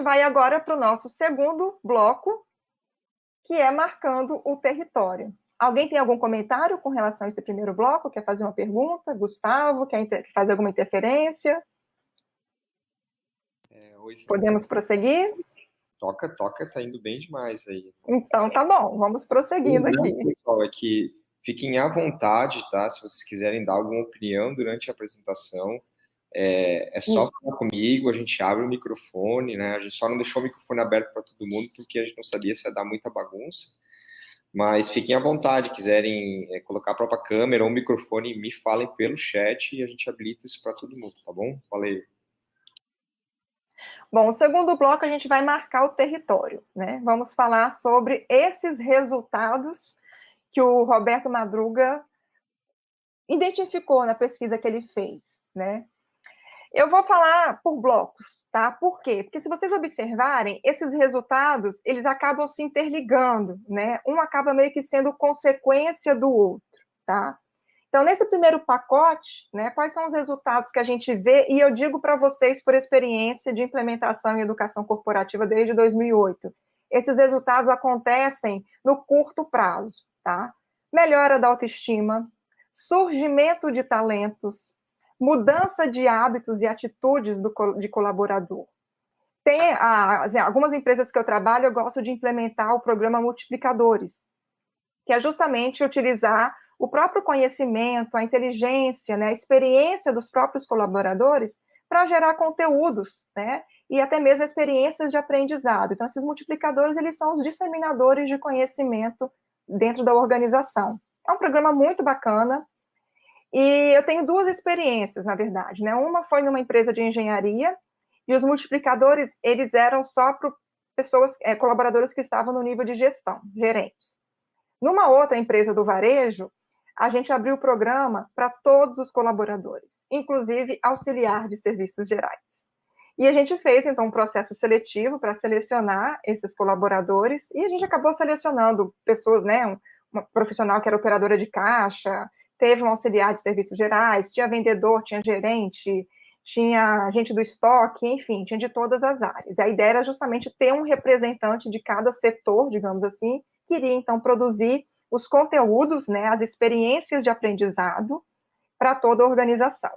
vai agora para o nosso segundo bloco, que é marcando o território. Alguém tem algum comentário com relação a esse primeiro bloco? Quer fazer uma pergunta? Gustavo, quer fazer alguma interferência? Oi, Podemos prosseguir? toca, tá indo bem demais aí. Então, tá bom, vamos prosseguindo aqui. Pessoal, é que fiquem à vontade, tá? Se vocês quiserem dar alguma opinião durante a apresentação, é só falar comigo, a gente abre o microfone, né? A gente só não deixou o microfone aberto para todo mundo porque a gente não sabia se ia dar muita bagunça. Mas fiquem à vontade, quiserem colocar a própria câmera ou microfone, me falem pelo chat e a gente habilita isso para todo mundo, tá bom? Falei. Bom, o segundo bloco a gente vai marcar o território, né? Vamos falar sobre esses resultados que o Roberto Madruga identificou na pesquisa que ele fez, né? Eu vou falar por blocos, tá? Por quê? Porque se vocês observarem, esses resultados, eles acabam se interligando, né? Um acaba meio que sendo consequência do outro, tá? Então, nesse primeiro pacote, né, quais são os resultados que a gente vê? E eu digo para vocês por experiência de implementação em educação corporativa desde 2008. Esses resultados acontecem no curto prazo, tá? Melhora da autoestima, surgimento de talentos, mudança de hábitos e atitudes de colaborador. Tem algumas empresas que eu trabalho, eu gosto de implementar o programa Multiplicadores, que é justamente utilizar o próprio conhecimento, a inteligência, né, a experiência dos próprios colaboradores para gerar conteúdos, né, e até mesmo experiências de aprendizado. Então, esses multiplicadores, eles são os disseminadores de conhecimento dentro da organização. É um programa muito bacana, e eu tenho duas experiências, na verdade, né, uma foi numa empresa de engenharia, e os multiplicadores, eles eram só para pessoas, colaboradores que estavam no nível de gestão, gerentes. Numa outra empresa do varejo, a gente abriu o programa para todos os colaboradores, inclusive auxiliar de serviços gerais. E a gente fez, então, um processo seletivo para selecionar esses colaboradores, e a gente acabou selecionando pessoas, né, uma profissional que era operadora de caixa, teve um auxiliar de serviços gerais, tinha vendedor, tinha gerente, tinha gente do estoque, enfim, tinha de todas as áreas. A ideia era justamente ter um representante de cada setor, digamos assim, que iria, então, produzir os conteúdos, né, as experiências de aprendizado para toda a organização.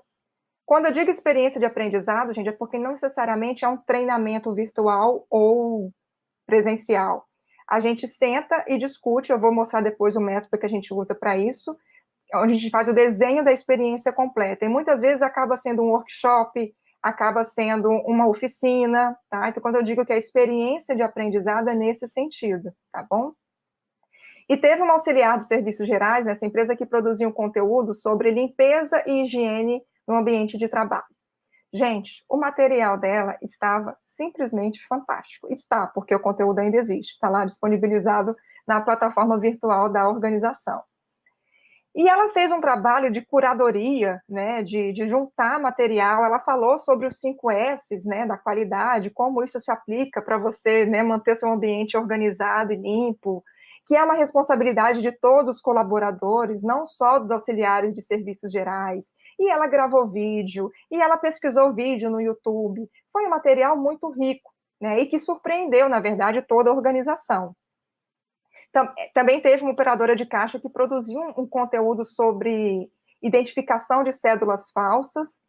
Quando eu digo experiência de aprendizado, gente, é porque não necessariamente é um treinamento virtual ou presencial. A gente senta e discute, eu vou mostrar depois o método que a gente usa para isso, onde a gente faz o desenho da experiência completa. E muitas vezes acaba sendo um workshop, acaba sendo uma oficina, tá? Então, quando eu digo que a experiência de aprendizado é nesse sentido, tá bom? E teve uma auxiliar de serviços gerais, nessa empresa, que produzia um conteúdo sobre limpeza e higiene no ambiente de trabalho. Gente, o material dela estava simplesmente fantástico. Está, porque o conteúdo ainda existe, está lá disponibilizado na plataforma virtual da organização. E ela fez um trabalho de curadoria, né, de juntar material. Ela falou sobre os 5 S's, né, da qualidade, como isso se aplica para você, né, manter seu ambiente organizado e limpo, que é uma responsabilidade de todos os colaboradores, não só dos auxiliares de serviços gerais. E ela gravou vídeo, e ela pesquisou vídeo no YouTube. Foi um material muito rico, né, e que surpreendeu, na verdade, toda a organização. Também teve uma operadora de caixa que produziu um conteúdo sobre identificação de cédulas falsas.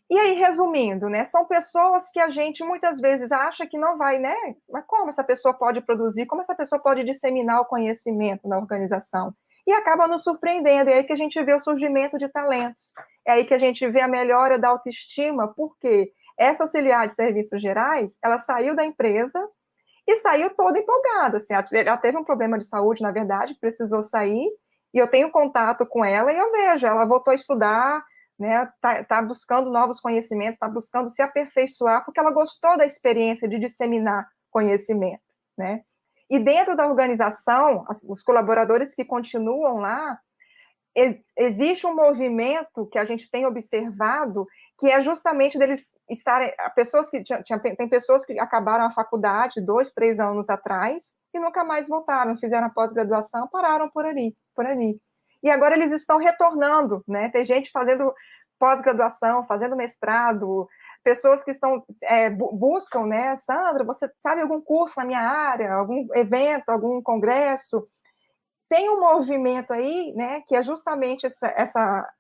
E aí, resumindo, né, são pessoas que a gente muitas vezes acha que não vai, né? Mas como essa pessoa pode produzir, como essa pessoa pode disseminar o conhecimento na organização? E acaba nos surpreendendo, é aí que a gente vê o surgimento de talentos, é aí que a gente vê a melhora da autoestima, porque essa auxiliar de serviços gerais, ela saiu da empresa e saiu toda empolgada, assim, ela teve um problema de saúde, na verdade, precisou sair, e eu tenho contato com ela e eu vejo, ela voltou a estudar, né, tá buscando novos conhecimentos, tá buscando se aperfeiçoar, porque ela gostou da experiência de disseminar conhecimento, né. E dentro da organização, os colaboradores que continuam lá, existe um movimento que a gente tem observado, que é justamente deles estarem, pessoas que tem pessoas que acabaram a faculdade 2, 3 anos atrás e nunca mais voltaram, fizeram a pós-graduação, pararam por ali. E agora eles estão retornando, né? Tem gente fazendo pós-graduação, fazendo mestrado, pessoas que estão buscam, né, Sandra, você sabe algum curso na minha área, algum evento, algum congresso? Tem um movimento aí, né, que é justamente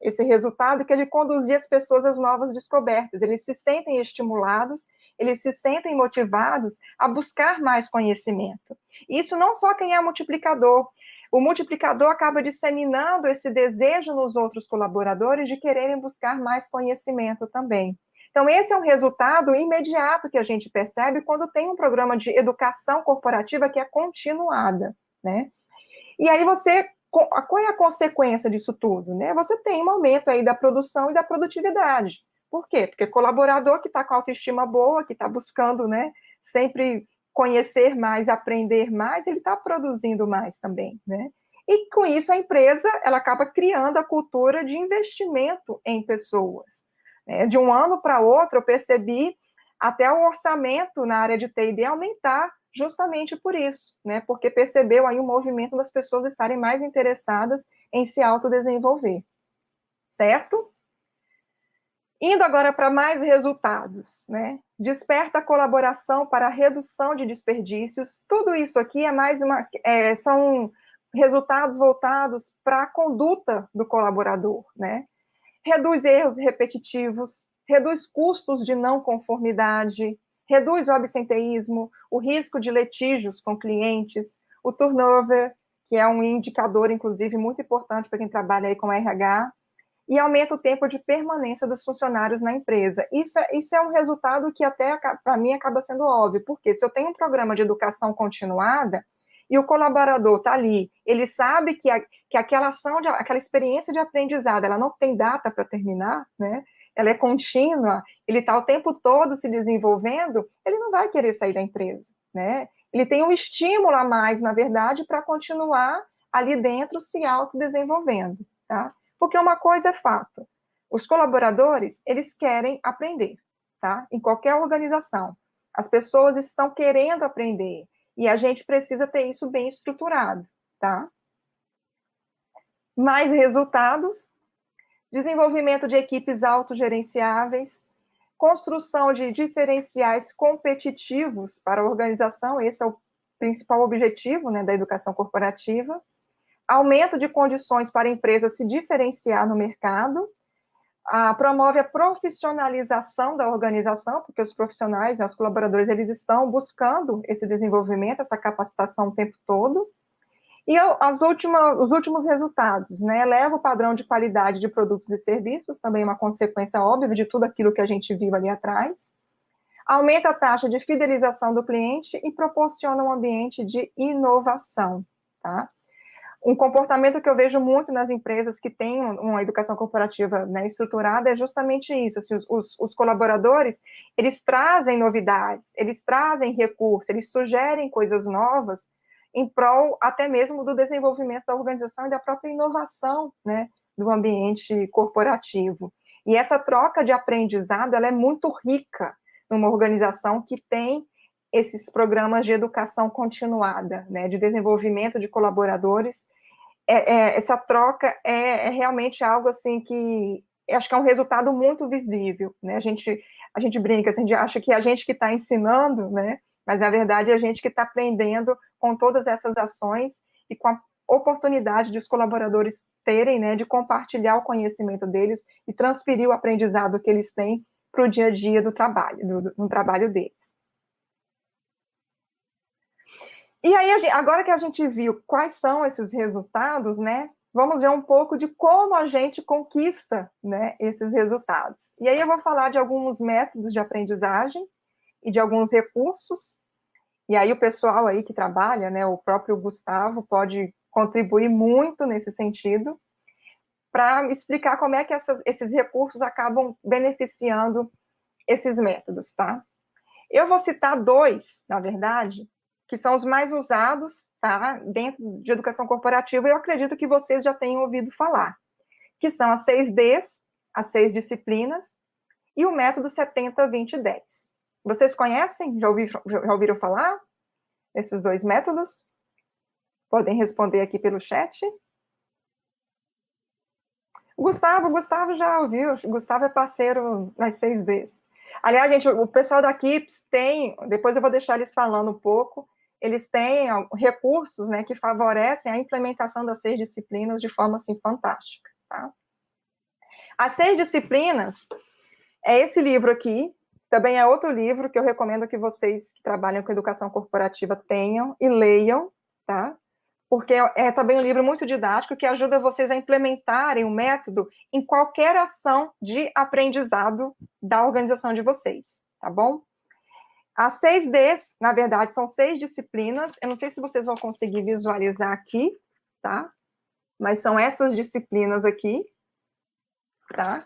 esse resultado, que é de conduzir as pessoas às novas descobertas. Eles se sentem estimulados, eles se sentem motivados a buscar mais conhecimento. Isso não só quem é multiplicador. O multiplicador acaba disseminando esse desejo nos outros colaboradores de quererem buscar mais conhecimento também. Então, esse é um resultado imediato que a gente percebe quando tem um programa de educação corporativa que é continuada, né? E aí qual é a consequência disso tudo, né? Você tem um aumento aí da produção e da produtividade. Por quê? Porque colaborador que está com autoestima boa, que está buscando, né, sempre conhecer mais, aprender mais, ele está produzindo mais também, né? E com isso a empresa, ela acaba criando a cultura de investimento em pessoas. Né? De um ano para outro, eu percebi até o orçamento na área de T&D aumentar justamente por isso, né? Porque percebeu aí o movimento das pessoas estarem mais interessadas em se autodesenvolver, certo? Indo agora para mais resultados, né? Desperta a colaboração para a redução de desperdícios. Tudo isso aqui são resultados voltados para a conduta do colaborador, né? Reduz erros repetitivos, reduz custos de não conformidade, reduz o absenteísmo, o risco de litígios com clientes, o turnover, que é um indicador, inclusive, muito importante para quem trabalha aí com RH, e aumenta o tempo de permanência dos funcionários na empresa. Isso é um resultado que até, para mim, acaba sendo óbvio, porque se eu tenho um programa de educação continuada, e o colaborador está ali, ele sabe que aquela aquela experiência de aprendizado, ela não tem data para terminar, né? Ela é contínua, ele está o tempo todo se desenvolvendo, ele não vai querer sair da empresa, né? Ele tem um estímulo a mais, na verdade, para continuar ali dentro se autodesenvolvendo, tá? Porque uma coisa é fato, os colaboradores, eles querem aprender, tá? Em qualquer organização. As pessoas estão querendo aprender, e a gente precisa ter isso bem estruturado, tá? Mais resultados, desenvolvimento de equipes autogerenciáveis, construção de diferenciais competitivos para a organização, esse é o principal objetivo, né, da educação corporativa, aumento de condições para a empresa se diferenciar no mercado, promove a profissionalização da organização, porque os profissionais, né, os colaboradores, eles estão buscando esse desenvolvimento, essa capacitação o tempo todo, e os últimos resultados, né, eleva o padrão de qualidade de produtos e serviços, também uma consequência óbvia de tudo aquilo que a gente viu ali atrás, aumenta a taxa de fidelização do cliente e proporciona um ambiente de inovação, tá? Um comportamento que eu vejo muito nas empresas que têm uma educação corporativa, né, estruturada é justamente isso. Assim, os colaboradores, eles trazem novidades, eles trazem recursos, eles sugerem coisas novas em prol até mesmo do desenvolvimento da organização e da própria inovação, né, do ambiente corporativo. E essa troca de aprendizado, ela é muito rica numa organização que tem esses programas de educação continuada, né, de desenvolvimento de colaboradores. Essa troca é realmente algo assim que acho que é um resultado muito visível, né? A gente brinca, assim, a gente acha que a gente que está ensinando, né? Mas na verdade é a gente que está aprendendo com todas essas ações e com a oportunidade de os colaboradores terem, né, de compartilhar o conhecimento deles e transferir o aprendizado que eles têm para o dia a dia do trabalho, no trabalho deles. E aí, agora que a gente viu quais são esses resultados, né, vamos ver um pouco de como a gente conquista, né, esses resultados. E aí eu vou falar de alguns métodos de aprendizagem e de alguns recursos. E aí o pessoal aí que trabalha, né, o próprio Gustavo pode contribuir muito nesse sentido para explicar como é que esses recursos acabam beneficiando esses métodos, tá? Eu vou citar dois, na verdade, que são os mais usados, tá, dentro de educação corporativa, e eu acredito que vocês já tenham ouvido falar, que são as 6Ds, as 6 disciplinas, e o método 70-20-10. Vocês conhecem? Já ouviram falar desses dois métodos? Podem responder aqui pelo chat. Gustavo já ouviu, Gustavo é parceiro nas 6Ds. Aliás, gente, o pessoal da KIPS tem, depois eu vou deixar eles falando um pouco, eles têm recursos, né, que favorecem a implementação das 6 disciplinas de forma, assim, fantástica, tá? As 6 disciplinas é esse livro aqui, também é outro livro que eu recomendo que vocês que trabalham com educação corporativa tenham e leiam, tá? Porque é também um livro muito didático que ajuda vocês a implementarem o método em qualquer ação de aprendizado da organização de vocês, tá bom? As 6Ds, na verdade, são 6 disciplinas, eu não sei se vocês vão conseguir visualizar aqui, tá? Mas são essas disciplinas aqui, tá?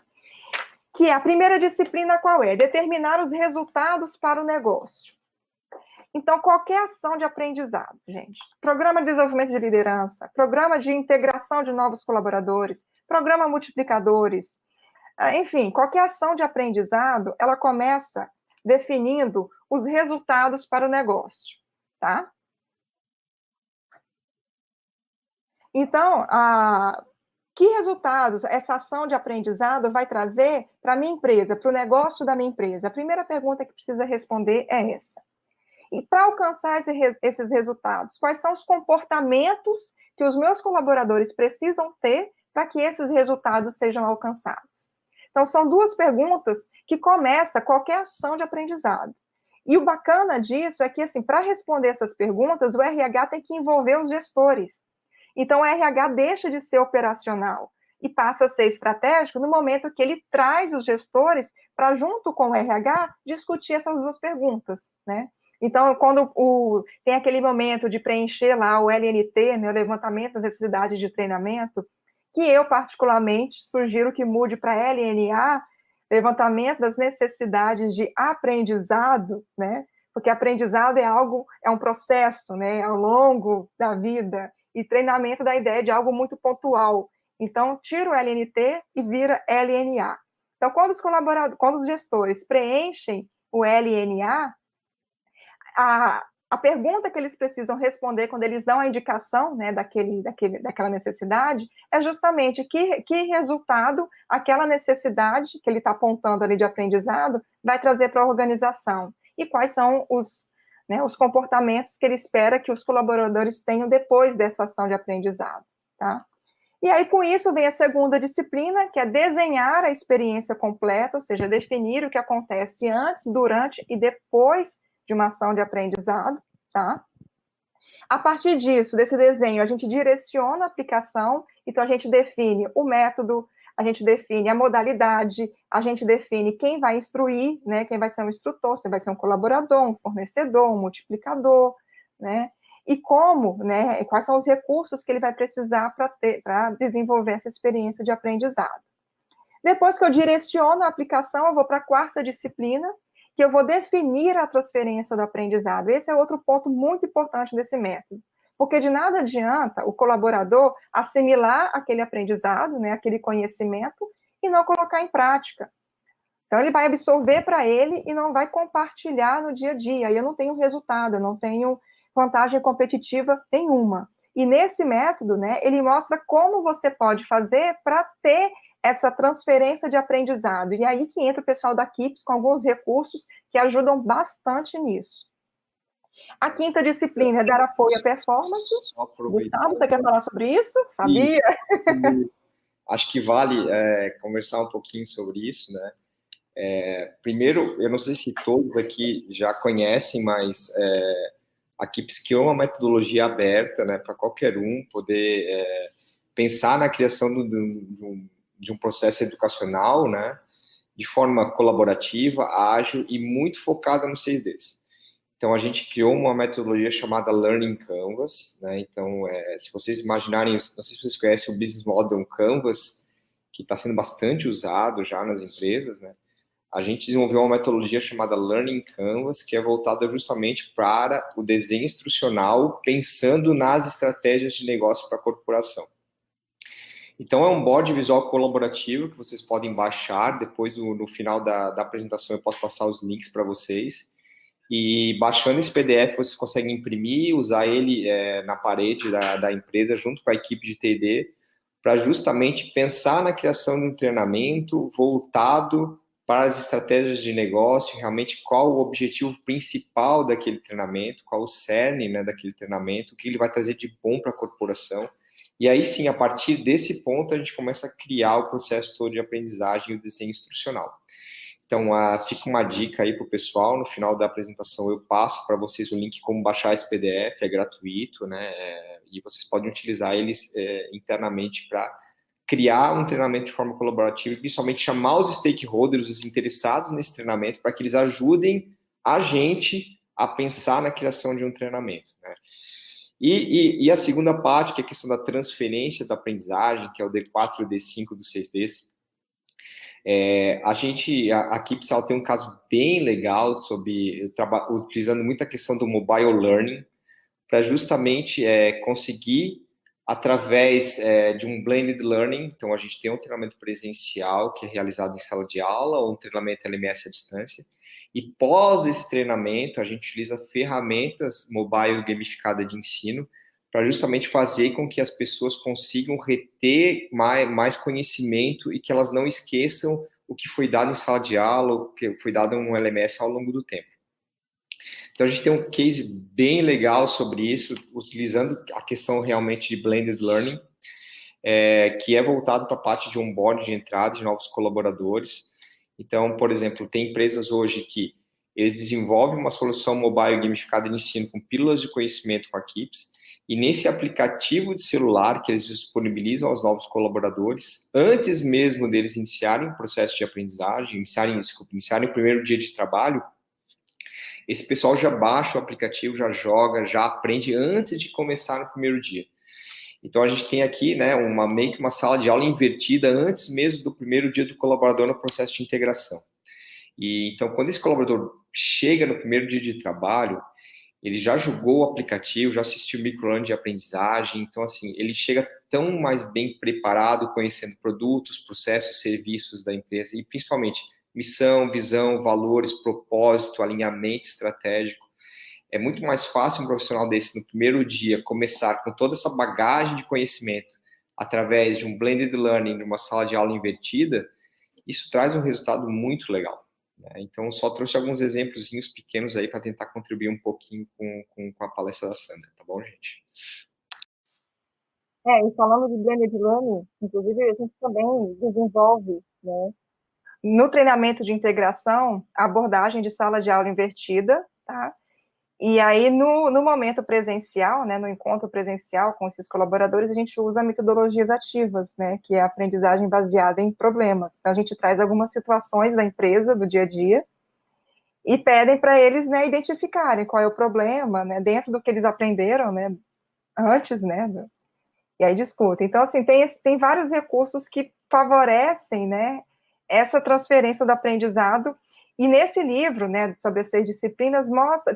Que a primeira disciplina qual é? Determinar os resultados para o negócio. Então, qualquer ação de aprendizado, gente, programa de desenvolvimento de liderança, programa de integração de novos colaboradores, programa multiplicadores, enfim, qualquer ação de aprendizado, ela começa definindo os resultados para o negócio, tá? Então, que resultados essa ação de aprendizado vai trazer para a minha empresa, para o negócio da minha empresa? A primeira pergunta que precisa responder é essa. E para alcançar esses resultados, quais são os comportamentos que os meus colaboradores precisam ter para que esses resultados sejam alcançados? Então, são 2 perguntas que começa qualquer ação de aprendizado. E o bacana disso é que, assim, para responder essas perguntas, o RH tem que envolver os gestores. Então, o RH deixa de ser operacional e passa a ser estratégico no momento que ele traz os gestores para, junto com o RH, discutir essas 2 perguntas, né? Então, quando tem aquele momento de preencher lá o LNT, né, o levantamento das necessidades de treinamento, que eu, particularmente, sugiro que mude para LNA, levantamento das necessidades de aprendizado, né? Porque aprendizado é um processo, né, ao longo da vida, e treinamento da ideia de algo muito pontual. Então, tira o LNT e vira LNA. Então, quando os gestores preenchem o LNA, a pergunta que eles precisam responder quando eles dão a indicação, né, daquela necessidade é justamente que resultado aquela necessidade que ele está apontando ali de aprendizado vai trazer para a organização e quais são os comportamentos que ele espera que os colaboradores tenham depois dessa ação de aprendizado, tá? E aí, com isso, vem a segunda disciplina, que é desenhar a experiência completa, ou seja, definir o que acontece antes, durante e depois de uma ação de aprendizado, tá? A partir disso, desse desenho, a gente direciona a aplicação, então a gente define o método, a gente define a modalidade, a gente define quem vai instruir, né, quem vai ser um instrutor, se vai ser um colaborador, um fornecedor, um multiplicador, né, e como, né, quais são os recursos que ele vai precisar para desenvolver essa experiência de aprendizado. Depois que eu direciono a aplicação, eu vou para a 4ª disciplina, que eu vou definir a transferência do aprendizado. Esse é outro ponto muito importante desse método, porque de nada adianta o colaborador assimilar aquele aprendizado, né, aquele conhecimento, e não colocar em prática. Então, ele vai absorver para ele e não vai compartilhar no dia a dia. Aí eu não tenho resultado, eu não tenho vantagem competitiva nenhuma. E nesse método, né, ele mostra como você pode fazer para ter essa transferência de aprendizado. E aí que entra o pessoal da KIPS com alguns recursos que ajudam bastante nisso. A 5ª disciplina é dar apoio à performance. Gustavo, você quer falar sobre isso? Sabia? Acho que vale conversar um pouquinho sobre isso, né? Primeiro, eu não sei se todos aqui já conhecem, mas a KIPS criou uma metodologia aberta, né, para qualquer um poder pensar na criação de um processo educacional, né, de forma colaborativa, ágil e muito focada nos 6Ds. Então, a gente criou uma metodologia chamada Learning Canvas, né? Então, se vocês imaginarem, não sei se vocês conhecem o Business Model Canvas, que está sendo bastante usado já nas empresas, né? A gente desenvolveu uma metodologia chamada Learning Canvas, que é voltada justamente para o desenho instrucional, pensando nas estratégias de negócio para a corporação. Então, é um board visual colaborativo que vocês podem baixar. Depois, no final da apresentação, eu posso passar os links para vocês. E baixando esse PDF, vocês conseguem imprimir, usar ele na parede da empresa, junto com a equipe de T&D, para justamente pensar na criação de um treinamento voltado para as estratégias de negócio, realmente qual o objetivo principal daquele treinamento, qual o cerne, né, daquele treinamento, o que ele vai trazer de bom para a corporação. E aí sim, a partir desse ponto, a gente começa a criar o processo todo de aprendizagem e o desenho instrucional. Então, fica uma dica aí para o pessoal, no final da apresentação eu passo para vocês o link como baixar esse PDF, é gratuito, né, e vocês podem utilizar eles internamente para criar um treinamento de forma colaborativa e principalmente chamar os stakeholders, os interessados nesse treinamento, para que eles ajudem a gente a pensar na criação de um treinamento, né. E a segunda parte, que é a questão da transferência da aprendizagem, que é o D4 e o D5 dos 6Ds, a Kipsal tem um caso bem legal sobre utilizando muito a questão do mobile learning para justamente conseguir através de um blended learning. Então a gente tem um treinamento presencial que é realizado em sala de aula ou um treinamento LMS à distância, e pós esse treinamento a gente utiliza ferramentas mobile gamificada de ensino para justamente fazer com que as pessoas consigam reter mais conhecimento e que elas não esqueçam o que foi dado em sala de aula, o que foi dado em um LMS ao longo do tempo. Então, a gente tem um case bem legal sobre isso, utilizando a questão realmente de blended learning, que é voltado para a parte de onboard, de entrada de novos colaboradores. Então, por exemplo, tem empresas hoje que eles desenvolvem uma solução mobile gamificada de ensino com pílulas de conhecimento com a Kips, e nesse aplicativo de celular que eles disponibilizam aos novos colaboradores, antes mesmo deles iniciarem o processo de aprendizagem, iniciarem o primeiro dia de trabalho, esse pessoal já baixa o aplicativo, já joga, já aprende antes de começar no primeiro dia. Então, a gente tem aqui, né, meio que uma sala de aula invertida antes mesmo do primeiro dia do colaborador no processo de integração. E então, quando esse colaborador chega no primeiro dia de trabalho, ele já jogou o aplicativo, já assistiu o microlearning de aprendizagem, então, assim, ele chega tão mais bem preparado, conhecendo produtos, processos, serviços da empresa e, principalmente, missão, visão, valores, propósito, alinhamento estratégico. É muito mais fácil um profissional desse, no primeiro dia, começar com toda essa bagagem de conhecimento através de um blended learning, de uma sala de aula invertida. Isso traz um resultado muito legal. Então, só trouxe alguns exemplos pequenos aí para tentar contribuir um pouquinho com a palestra da Sandra, tá bom, gente? E falando de blended learning, inclusive, a gente também desenvolve, né, no treinamento de integração, a abordagem de sala de aula invertida, tá? E aí, no momento presencial, né, no encontro presencial com esses colaboradores, a gente usa metodologias ativas, né, que é a aprendizagem baseada em problemas. Então, a gente traz algumas situações da empresa, do dia a dia, e pedem para eles, né, identificarem qual é o problema, né, dentro do que eles aprenderam, né, antes, né, e aí discutem. Então, assim, tem vários recursos que favorecem, né, essa transferência do aprendizado. E nesse livro, né, sobre as 6 disciplinas,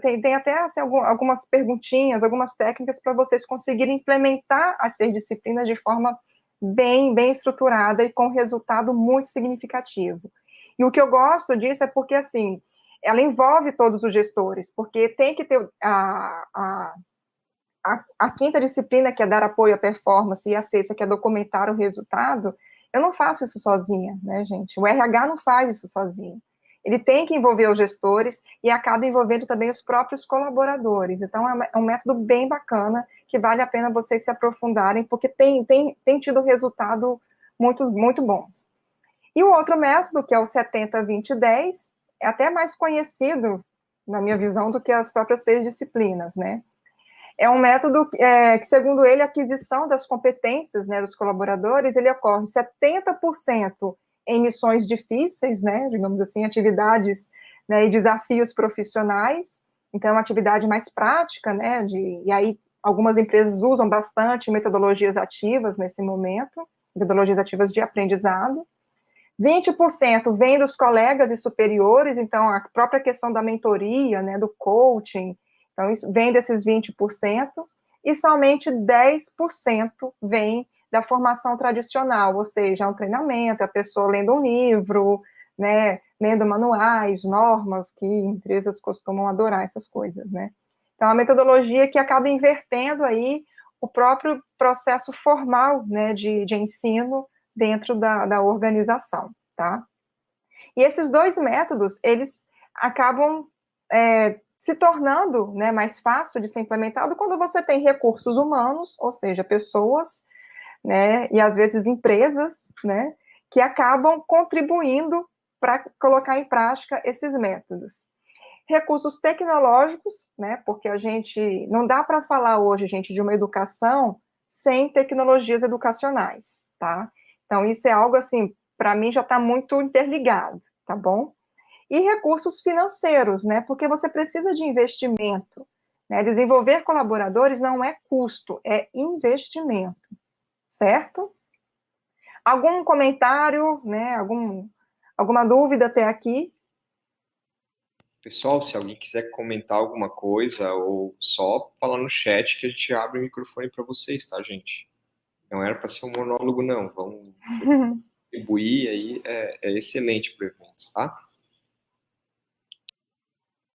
tem até assim, algumas perguntinhas, algumas técnicas para vocês conseguirem implementar as 6 disciplinas de forma bem estruturada e com resultado muito significativo. E o que eu gosto disso é porque, assim, ela envolve todos os gestores, porque tem que ter a quinta disciplina, que é dar apoio à performance, e a sexta, que é documentar o resultado. Eu não faço isso sozinha, né, gente? O RH não faz isso sozinho. Ele tem que envolver os gestores e acaba envolvendo também os próprios colaboradores. Então, é um método bem bacana, que vale a pena vocês se aprofundarem, porque tem tido resultado muito bons. E o outro método, que é o 70-20-10, é até mais conhecido, na minha visão, do que as próprias 6 disciplinas, né? É um método que, segundo ele, a aquisição das competências, né, dos colaboradores, ele ocorre 70% em missões difíceis, né, digamos assim, atividades, né, e desafios profissionais. Então, é uma atividade mais prática, né, e aí algumas empresas usam bastante metodologias ativas nesse momento, metodologias ativas de aprendizado. 20% vem dos colegas e superiores, então a própria questão da mentoria, né, do coaching, então isso vem desses 20%, e somente 10% vem da formação tradicional, ou seja, um treinamento, a pessoa lendo um livro, né, lendo manuais, normas, que empresas costumam adorar essas coisas, né. Então, a metodologia que acaba invertendo aí o próprio processo formal, né, de ensino dentro da organização, tá? E esses dois métodos, eles acabam se tornando, né, mais fácil de ser implementado quando você tem recursos humanos, ou seja, pessoas, né, e às vezes empresas, né, que acabam contribuindo para colocar em prática esses métodos. Recursos tecnológicos, né, porque a gente não dá para falar hoje, gente, de uma educação sem tecnologias educacionais, tá? Então, isso é algo assim, para mim já está muito interligado, tá bom? E recursos financeiros, né? Porque você precisa de investimento. Né? Desenvolver colaboradores não é custo, é investimento, certo? Algum comentário, né? Alguma dúvida até aqui? Pessoal, se alguém quiser comentar alguma coisa ou só falar no chat que a gente abre o microfone para vocês, tá, gente? Não era para ser um monólogo, não. Vamos contribuir aí, é excelente para o evento, tá?